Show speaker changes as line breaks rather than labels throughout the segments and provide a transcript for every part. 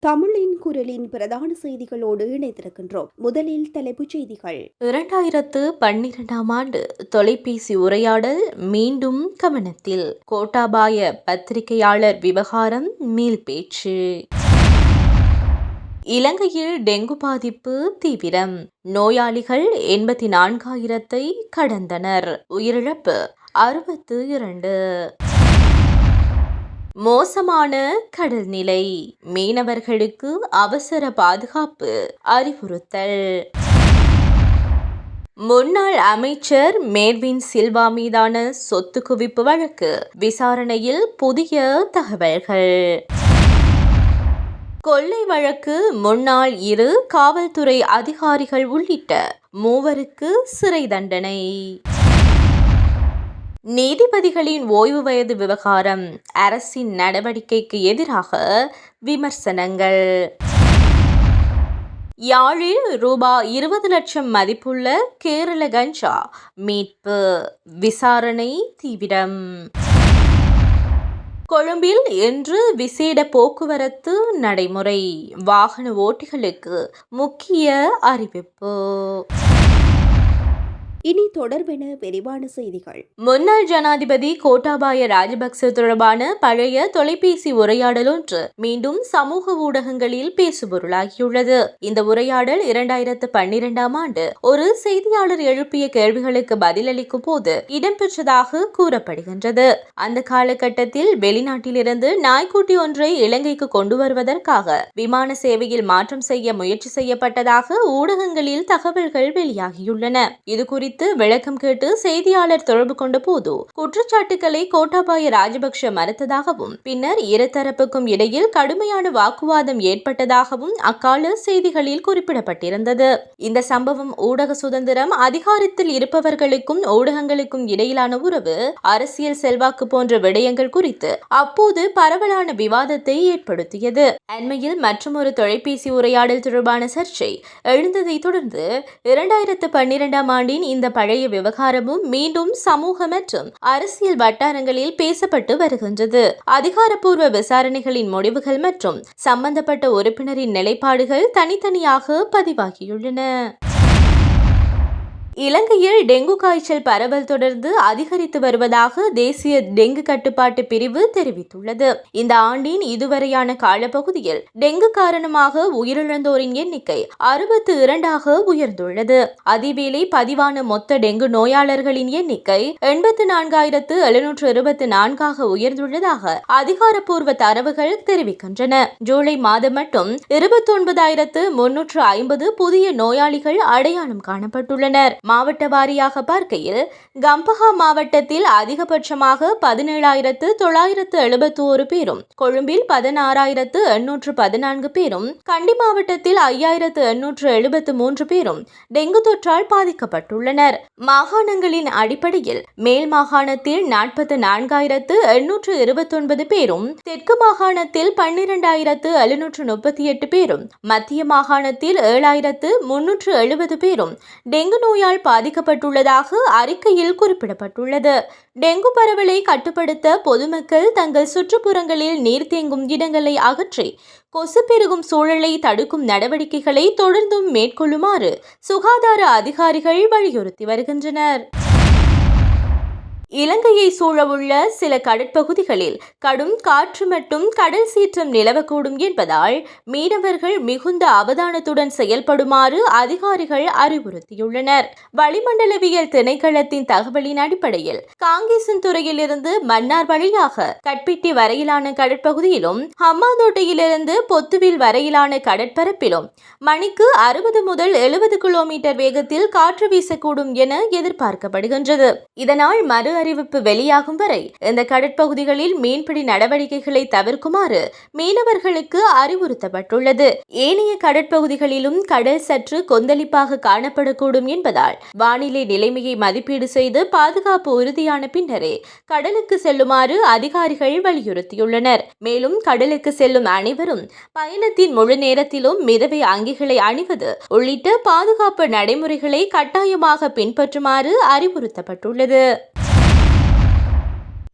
தமிழின் குரலின் பிரதான செய்திகளோடு இணைந்திருக்கின்றோம். முதலில் தலைப்புச் செய்திகள்.
2012ஆம் ஆண்டு தொலைபேசி உரையாடல் மீண்டும் கவனத்தில். கோட்டாபாய பத்திரிகையாளர் விவகாரம் மீள் பேச்சு. இலங்கையில் டெங்கு பாதிப்பு தீவிரம். நோயாளிகள் 84,000 கடந்தனர். உயிரிழப்பு 62. மோசமான கடல் நிலை, மீனவர்களுக்கு அவசர பாதுகாப்பு அறிவுறுத்தல். முன்னாள் அமைச்சர் மேர்வின் சில்வா மீதான சொத்து குவிப்பு வழக்கு விசாரணையில் புதிய தகவல்கள். கொள்ளை வழக்கு முன்னாள் 2 காவல்துறை அதிகாரிகள் உள்ளிட்ட 3 சிறை தண்டனை. நீதிபதிகளின் ஓய்வு வயது விவகாரம், அரசின் நடவடிக்கைக்கு எதிராக விமர்சனங்கள். யாழில் ரூபாய் 20 லட்சம் மதிப்புள்ள கேரள கஞ்சா மீட்பு, விசாரணை தீவிரம். கொழும்பில் இன்று விசேட போக்குவரத்து நடைமுறை, வாகன ஓட்டிகளுக்கு முக்கிய அறிவிப்பு.
இனி தொடர்பென விரிவான செய்திகள்.
முன்னாள் ஜனாதிபதி கோட்டாபாய ராஜபக்ச தொடர்பான பழைய தொலைபேசி உரையாடல் ஒன்று மீண்டும் சமூக ஊடகங்களில் பேசுபொருளாகியுள்ளது. இந்த உரையாடல் 2012ஆம் ஆண்டு ஒரு செய்தியாளர் எழுப்பிய கேள்விகளுக்கு பதிலளிக்கும் போது இடம்பெற்றதாக கூறப்படுகின்றது. அந்த காலகட்டத்தில் வெளிநாட்டிலிருந்து நாய்க்குட்டி ஒன்றை இலங்கைக்கு கொண்டு வருவதற்காக விமான சேவையில் மாற்றம் செய்ய முயற்சி செய்யப்பட்டதாக ஊடகங்களில் தகவல்கள் வெளியாகியுள்ளன. இதுகுறித்து விளக்கம் கேட்டு செய்தியாளர் தொடர்பு கொண்ட போது குற்றச்சாட்டுக்களை கோட்டாபாய ராஜபக்ஷ மறுத்ததாகவும் பின்னர் இருதரப்புக்கும் இடையில் கடுமையான வாக்குவாதம் ஏற்பட்டதாகவும் அக்கால செய்திகளில் குறிப்பிடப்பட்டிருந்தது. இந்த சம்பவம் ஊடக சுதந்திரம், அதிகாரத்தில் இருப்பவர்களுக்கும் ஊடகங்களுக்கும் இடையிலான உறவு, அரசியல் செல்வாக்கு போன்ற விடயங்கள் குறித்து அப்போது பரவலான விவாதத்தை ஏற்படுத்தியது. அண்மையில் மற்றொரு தொலைபேசி உரையாடல் தொடர்பான சர்ச்சை எழுந்ததை தொடர்ந்து 2012ஆம் ஆண்டின் இந்த பழைய விவகாரமும் மீண்டும் சமூக மற்றும் அரசியல் வட்டாரங்களில் பேசப்பட்டு வருகின்றது. அதிகாரப்பூர்வ விசாரணைகளின் முடிவுகள் மற்றும் சம்பந்தப்பட்ட உறுப்பினரின் நிலைப்பாடுகள் தனித்தனியாக பதிவாகியுள்ளன. இலங்கையில் டெங்கு காய்ச்சல் பரவல் தொடர்ந்து அதிகரித்து வருவதாக தேசிய டெங்கு கட்டுப்பாட்டு பிரிவு தெரிவித்துள்ளது. இந்த ஆண்டின் இதுவரையான காலப்பகுதியில் டெங்கு காரணமாக உயிரிழந்தோரின் எண்ணிக்கை 62ஆக உயர்ந்துள்ளது. அதேவேளை பதிவான மொத்த டெங்கு நோயாளர்களின் எண்ணிக்கை 84,724ஆக உயர்ந்துள்ளதாக அதிகாரப்பூர்வ தரவுகள் தெரிவிக்கின்றன. ஜூலை மாதம் மட்டும் 29,350 புதிய நோயாளிகள் அடையாளம் காணப்பட்டுள்ளனர். மாவட்ட வாரியாக பார்க்கையில் கம்பஹா மாவட்டத்தில் அதிகபட்சமாக 17,971 பேரும், கொழும்பில் 16,814 பேரும், கண்டி மாவட்டத்தில் 5,873 பேரும் டெங்கு தொற்றால் பாதிக்கப்பட்டுள்ளனர். மாகாணங்களின் அடிப்படையில் மேல் மாகாணத்தில் 44,829 பேரும், தெற்கு மாகாணத்தில் 12,738 பேரும், மத்திய மாகாணத்தில் 7,370 பேரும் டெங்கு நோயால் பாதிக்கப்பட்டுள்ளதாக அறிக்கையில் குறிப்பிடப்பட்டுள்ளது. டெங்கு பரவலை கட்டுப்படுத்த பொதுமக்கள் தங்கள் சுற்றுப்புறங்களில் நீர் தேங்கும் இடங்களை அகற்றி கொசு பெருகும் சூழலை தடுக்கும் நடவடிக்கைகளை தொடர்ந்தும் மேற்கொள்ளுமாறு சுகாதார அதிகாரிகள் வலியுறுத்தி வருகின்றனர். இலங்கையை சூழவுள்ள சில கடற்பகுதிகளில் கடும் காற்று மற்றும் கடல் சீற்றம் நிலவக்கூடும் என்பதால் மீனவர்கள் மிகுந்த அவதானத்துடன் செயல்படுமாறு அதிகாரிகள் அறிவுறுத்தியுள்ளனர். வளிமண்டலவியல் திணைக்களத்தின் தகவலின் அடிப்படையில் காங்கேசன்துறையிலிருந்து மன்னார் வழியாக கட்பிட்டி வரையிலான கடற்பகுதியிலும், ஹம்மாந்தோட்டையிலிருந்து பொத்துவில் வரையிலான கடற்பரப்பிலும் மணிக்கு 60 முதல் 70 கிலோமீட்டர் வேகத்தில் காற்று வீசக்கூடும் என எதிர்பார்க்கப்படுகின்றது. இதனால் மறு அறிவிப்பு வெளியாகும் வரை இந்த கடற்பகுதிகளில் மீன்பிடி நடவடிக்கைகளை தவிர்க்குமாறு மீனவர்களுக்கு அறிவுறுத்தப்பட்டுள்ளது. ஏனைய கடற்பகுதிகளிலும் கடல் சற்று கொந்தளிப்பாக காணப்படக்கூடும் என்பதால் வானிலை நிலைமையை மதிப்பீடு செய்து பாதுகாப்பு உறுதியான பின்னரே கடலுக்கு செல்லுமாறு அதிகாரிகள் வலியுறுத்தியுள்ளனர். மேலும் கடலுக்கு செல்லும் அனைவரும் பயணத்தின் முழு நேரத்திலும் மிதவை அங்கிகளை அணிவது உள்ளிட்ட பாதுகாப்பு நடைமுறைகளை கட்டாயமாக பின்பற்றுமாறு அறிவுறுத்தப்பட்டுள்ளது.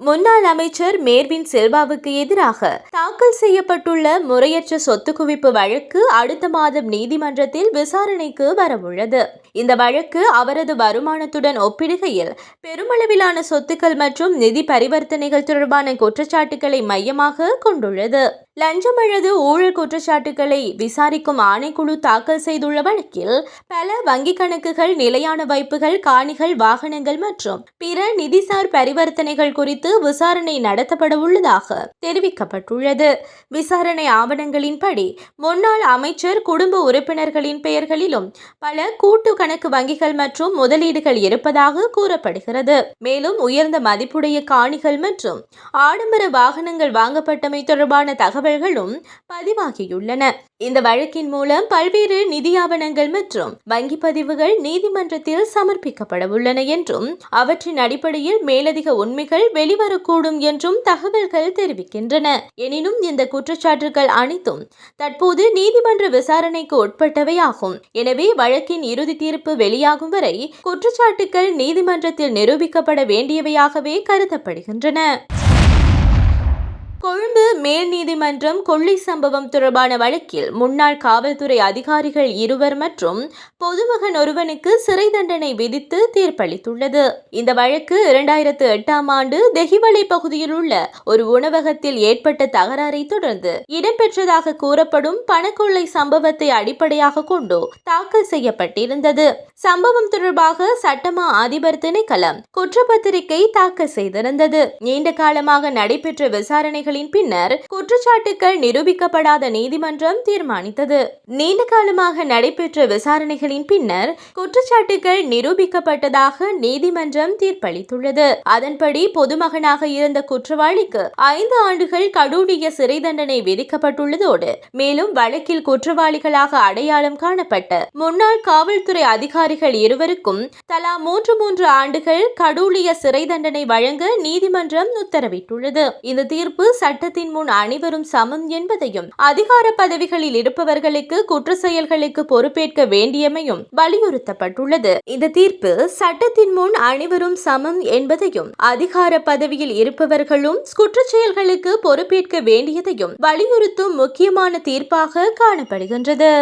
முன்னாள் அமைச்சர் மேர்வின் சில்வாவுக்கு எதிராக தாக்கல் செய்யப்பட்டுள்ள முறையற்ற சொத்து குவிப்பு வழக்கு அடுத்த மாதம் நீதிமன்றத்தில் விசாரணைக்கு வரவுள்ளது. இந்த வழக்கு அவரது வருமானத்துடன் ஒப்பிடுகையில் பெருமளவிலான சொத்துக்கள் மற்றும் நிதி பரிவர்த்தனைகள் தொடர்பான குற்றச்சாட்டுகளை மையமாக கொண்டுள்ளது. லஞ்சம் அல்லது ஊழல் குற்றச்சாட்டுகளை விசாரிக்கும் ஆணைக்குழு தாக்கல் செய்துள்ள வழக்கில் பல வங்கிக் கணக்குகள், நிலையான வைப்புகள், காணிகள், வாகனங்கள் மற்றும் பிற நிதிசார் பரிவர்த்தனைகள் குறித்து விசாரணை நடத்தப்பட உள்ளதாக தெரிவிக்கப்பட்டுள்ளது. விசாரணை ஆவணங்களின்படி முன்னாள் அமைச்சர் குடும்ப உறுப்பினர்களின் பெயர்களிலும் பல கூட்டு கணக்கு வங்கிகள் மற்றும் முதலீடுகள் இருப்பதாக கூறப்படுகிறது. மேலும் உயர்ந்த மதிப்புடைய காணிகள் மற்றும் ஆடம்பர வாகனங்கள் வாங்கப்பட்டமை தொடர்பான தகவல்களும் பதிவாகியுள்ளன. இந்த வழக்கின் மூலம் பல்வேறு நிதி ஆவணங்கள் மற்றும் வங்கி பதிவுகள் நீதிமன்றத்தில் சமர்ப்பிக்கப்பட உள்ளன என்றும் அவற்றின் அடிப்படையில் மேலதிக உண்மைகள் வெளிவரக்கூடும் என்றும் தகவல்கள் தெரிவிக்கின்றன. எனினும் இந்த குற்றச்சாட்டுகள் அனைத்தும் தற்போது நீதிமன்ற விசாரணைக்கு உட்பட்டவையாகும். எனவே வழக்கின் இறுதி தீர்ப்பு வெளியாகும் வரை குற்றச்சாட்டுகள் நீதிமன்றத்தில் நிரூபிக்கப்பட வேண்டியவையாகவே கருதப்படுகின்றன. கொழும்பு மேல் நீதிமன்றம் கொள்ளை சம்பவம் தொடர்பான வழக்கில் முன்னாள் காவல்துறை அதிகாரிகள் 2 மற்றும் பொதுமகன் ஒருவனுக்கு சிறை தண்டனை விதித்து தீர்ப்பளித்துள்ளது. இந்த வழக்கு 2008ஆம் ஆண்டு தெஹிவளை பகுதியில் உள்ள ஒரு உணவகத்தில் ஏற்பட்ட தகராறை தொடர்ந்து இடம்பெற்றதாக கூறப்படும் பணக்கொள்ளை சம்பவத்தை அடிப்படையாக கொண்டு தாக்கல் செய்யப்பட்டிருந்தது. சம்பவம் தொடர்பாக சட்டமா அதிபர் திணைக்களம் குற்றப்பத்திரிகை தாக்கல் செய்திருந்தது. நீண்ட காலமாக நடைபெற்ற விசாரணைகளின் பின்னர் குற்றச்சாட்டுகள் நிரூபிக்கப்படாத நீதிமன்றம் தீர்மானித்தது. நீண்ட காலமாக நடைபெற்ற விசாரணைகளின் பின்னர் குற்றச்சாட்டுகள் நிரூபிக்கப்பட்டதாக நீதிமன்றம் தீர்ப்பளித்துள்ளது. அதன்படி பொதுமகனாக இருந்த குற்றவாளிக்கு 5 ஆண்டுகள் கடூழிய சிறை தண்டனை விதிக்கப்பட்டுள்ளதோடு மேலும் வழக்கில் குற்றவாளிகளாக அடையாளம் காணப்பட்ட முன்னாள் காவல்துறை அதிகாரிகள் 2 தலா 3 ஆண்டுகள் கடூழிய சிறை தண்டனை வழங்க நீதிமன்றம் உத்தரவிட்டுள்ளது. இந்த தீர்ப்பு சட்டத்தின் முன் அனைவரும் சமம் என்பதையும் அதிகார பதவிகளில் இருப்பவர்களுக்கு குற்ற செயல்களுக்கு பொறுப்பேற்க வேண்டியமையும் வலியுறுத்தப்பட்டுள்ளது. இந்த தீர்ப்பு சட்டத்தின் முன் அனைவரும் சமம் என்பதையும் அதிகார பதவியில் இருப்பவர்களும் குற்ற செயல்களுக்கு பொறுப்பேற்க வேண்டியதையும் வலியுறுத்தும் முக்கியமான தீர்ப்பாக காணப்படுகின்றது.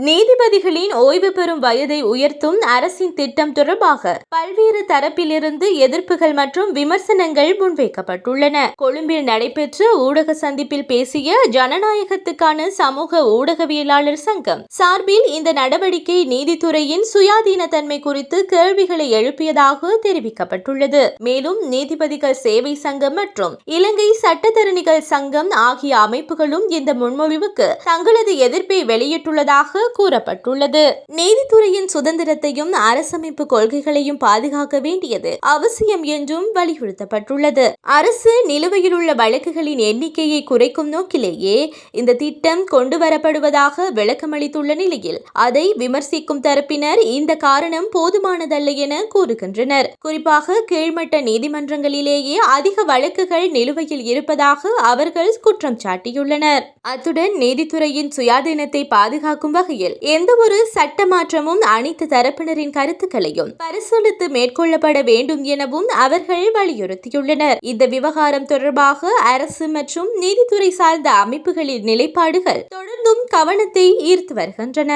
நீதிபதிகளின் ஓய்வு பெறும் வயதை உயர்த்தும் அரசின் திட்டம் தொடர்பாக பல்வேறு தரப்பிலிருந்து எதிர்ப்புகள் மற்றும் விமர்சனங்கள் முன்வைக்கப்பட்டுள்ளன. கொழும்பில் நடைபெற்ற ஊடக சந்திப்பில் பேசிய ஜனநாயகத்துக்கான சமூக ஊடகவியலாளர் சங்கம் சார்பில் இந்த நடவடிக்கை நீதித்துறையின் சுயாதீனத்தன்மை குறித்து கேள்விகளை எழுப்பியதாக தெரிவிக்கப்பட்டுள்ளது. மேலும் நீதிபதிகள் சேவை சங்கம் மற்றும் இலங்கை சட்டத்தரணிகள் சங்கம் ஆகிய அமைப்புகளும் இந்த முன்மொழிவுக்கு தங்களது எதிர்ப்பை வெளியிட்டுள்ளதாக கூறப்பட்டுள்ளது. நீதித்துறையின் சுதந்திரத்தையும் அரசமைப்பு கொள்கைகளையும் பாதுகாக்க வேண்டியது அவசியம் என்றும் வலியுறுத்தப்பட்டுள்ளது. அரசு நிலுவையில் உள்ள வழக்குகளின் எண்ணிக்கையை குறைக்கும் நோக்கிலேயே இந்த திட்டம் கொண்டுவரப்படுவதாக விளக்கமளித்துள்ள நிலையில் அதை விமர்சிக்கும் தரப்பினர் இந்த காரணம் போதுமானதல்ல என கூறுகின்றனர். குறிப்பாக கீழ்மட்ட நீதிமன்றங்களிலேயே அதிக வழக்குகள் நிலுவையில் இருப்பதாக அவர்கள் குற்றம் சாட்டியுள்ளனர். அத்துடன் நீதித்துறையின் சுயாதீனத்தை பாதுகாக்கும் வகையில் எந்த ஒரு சட்ட மாற்றமும் அனைத்து தரப்பினரின் கருத்துக்களையும் பரிசீலித்து மேற்கொள்ளப்பட வேண்டும் எனவும் அவர்கள் வலியுறுத்தியுள்ளனர். இந்த விவகாரம் தொடர்பாக அரசு மற்றும் நீதித்துறை சார்ந்த அமைப்புகளின் நிலைப்பாடுகள் தொடர்ந்தும் கவனத்தை ஈர்த்து வருகின்றன.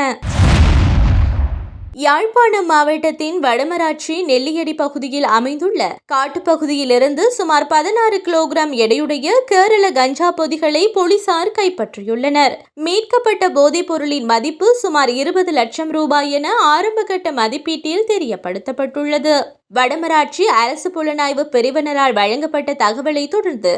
யாழ்ப்பாணம் மாவட்டத்தின் வடமராட்சி நெல்லியடி பகுதியில் அமைந்துள்ள காட்டுப்பகுதியிலிருந்து சுமார் 16 கிலோகிராம் எடையுடைய கேரள கஞ்சா பொதிகளை போலீசார் கைப்பற்றியுள்ளனர். மீட்கப்பட்ட போதைப் பொருளின் மதிப்பு சுமார் 20 லட்சம் ரூபாய் என ஆரம்பகட்ட மதிப்பீட்டில் தெரியப்படுத்தப்பட்டுள்ளது. வடமராட்சி அரசு புலனாய்வு பிரிவினரால் வழங்கப்பட்ட தகவலை தொடர்ந்து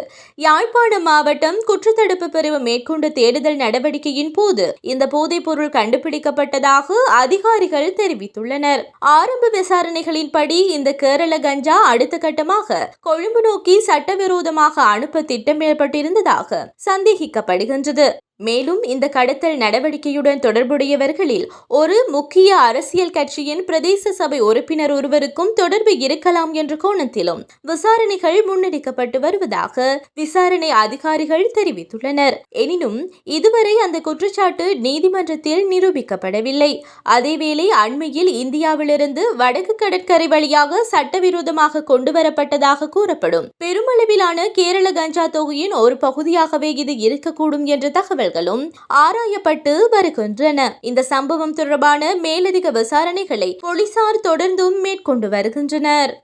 யாழ்ப்பாணம் மாவட்டம் குற்றத்தடுப்பு பிரிவு மேற்கொண்ட தேடுதல் நடவடிக்கையின் போது இந்த போதைப் பொருள் கண்டுபிடிக்கப்பட்டதாக அதிகாரிகள் தெரிவித்துள்ளனர். ஆரம்ப விசாரணைகளின்படி இந்த கேரள கஞ்சா அடுத்த கட்டமாக கொழும்பு நோக்கி சட்டவிரோதமாக அனுப்ப திட்டமிடப்பட்டிருந்ததாக சந்தேகிக்கப்படுகின்றது. மேலும் இந்த கடத்தல் நடவடிக்கையுடன் தொடர்புடையவர்களில் ஒரு முக்கிய அரசியல் கட்சியின் பிரதேச சபை உறுப்பினர் ஒருவருக்கும் தொடர்பு இருக்கலாம் என்ற கோணத்திலும் விசாரணைகள் முன்னெடுக்கப்பட்டு வருவதாக விசாரணை அதிகாரிகள் தெரிவித்துள்ளனர். எனினும் இதுவரை அந்த குற்றச்சாட்டு நீதிமன்றத்தில் நிரூபிக்கப்படவில்லை. அதேவேளை அண்மையில் இந்தியாவிலிருந்து வடக்கு கடற்கரை வழியாக சட்டவிரோதமாக கொண்டுவரப்பட்டதாக கூறப்படும் பெருமளவிலான கேரள கஞ்சா தொகையின் ஒரு பகுதியாகவே இது இருக்கக்கூடும் என்ற தகவல்களும் ஆராயப்பட்டு வருகின்றன. இந்த சம்பவம் தொடர்பான மேலதிக விசாரணைகளை போலீசார் தொடர்ந்தும் மேற்கொண்டு வருகின்றனர்.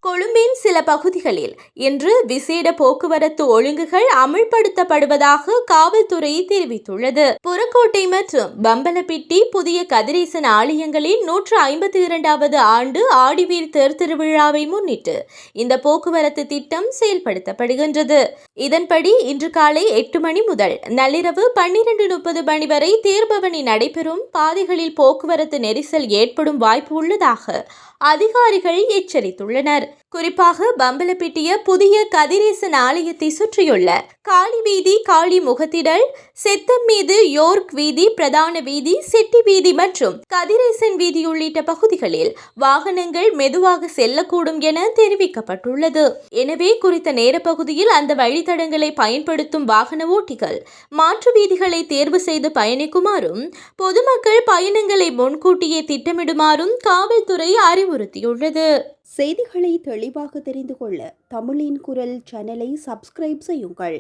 கொழும்பின் சில பகுதிகளில் இன்று விசேட போக்குவரத்து ஒழுங்குகள் அமல்படுத்தப்படுவதாக காவல்துறை தெரிவித்துள்ளது. புறக்கோட்டை மற்றும் பம்பலப்பிட்டி புதிய கதிரேசன் ஆலயங்களின் 152வது ஆண்டு ஆடிவீர் தேர் திருவிழாவை முன்னிட்டு இந்த போக்குவரத்து திட்டம் செயல்படுத்தப்படுகின்றது. இதன்படி இன்று காலை 8 மணி முதல் நள்ளிரவு 12:30 மணி வரை தேர்பவனி நடைபெறும் பாதைகளில் போக்குவரத்து நெரிசல் ஏற்படும் வாய்ப்பு உள்ளதாக அதிகாரிகள் எச்சரித்துள்ளனர். குறிப்பாக பம்பலப்பிட்டிய புதிய கதிரேசன் ஆலயத்தை சுற்றியுள்ள காளி வீதி, காளி முகத்திடல், செத்தம் மீது, யோர்க் வீதி, பிரதான வீதி, செட்டி வீதி மற்றும் கதிரேசன் வீதி உள்ளிட்ட பகுதிகளில் வாகனங்கள் மெதுவாக செல்லக்கூடும் என தெரிவிக்கப்பட்டுள்ளது. எனவே குறித்த நேர பகுதியில் அந்த வழித்தடங்களை பயன்படுத்தும் வாகன ஓட்டிகள் மாற்று வீதிகளை தேர்வு செய்து பயணிக்குமாறும் பொதுமக்கள் பயணங்களை முன்கூட்டியே திட்டமிடுமாறும் காவல்துறை அறிவுறுத்தியுள்ளது.
செய்திகளை தெளிவாக தெரிந்து கொள்ள தமிழின் குரல் சேனலை சப்ஸ்கிரைப் செய்யுங்கள்.